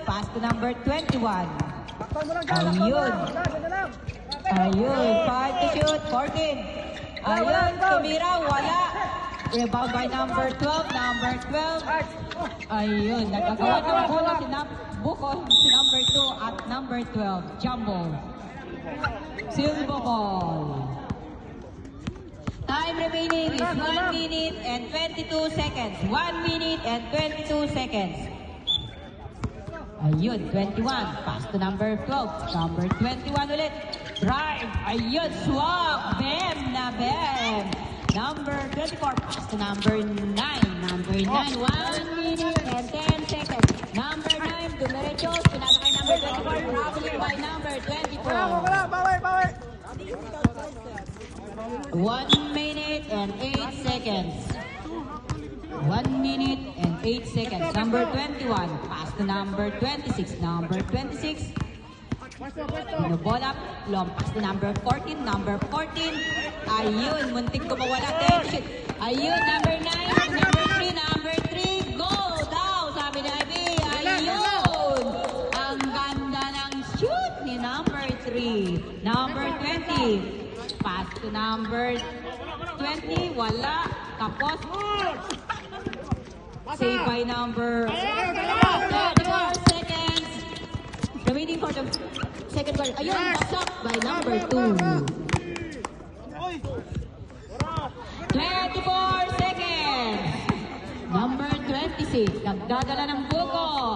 pass to number 21. Ayun. Ayun, 5 to shoot, 14. Ayun, tumira, wala. Rebound by number 12, number 12. Ayun, nagagawa ng bola si number 2 at number 12, Jumbo. Silver ball. Time remaining is 1 minute and 22 seconds. 1 minute and 22 seconds. Ayun, 21. Pass to number 12. Number 21 ulit. Drive. Ayun, swap. Bam na bam. Number 24. Pass to number 9. Number 9. 1 minute and 10 seconds. Number 9. Dumiretso. Pinasakay number 24. Traveling by number 24. 1 minute and 8 seconds. 1 minute and 8 seconds. Number 21. Pass to number 26. Number 26. Ball up. Long pass to number 14. Number 14. Ayun. Muntik ko mawala. Ayun. Number 9. Number 3. Number 3. Go daw. Sabi ni Ivy. Ayun. Ang ganda ng shoot ni number 3. Number 20. Pass to number 20. Wala. Tapos. Save by number 34 seconds. Remaining for the second quarter. Ayun, basak by number 2. 24 seconds. Number 26. Nagdadala ng buko.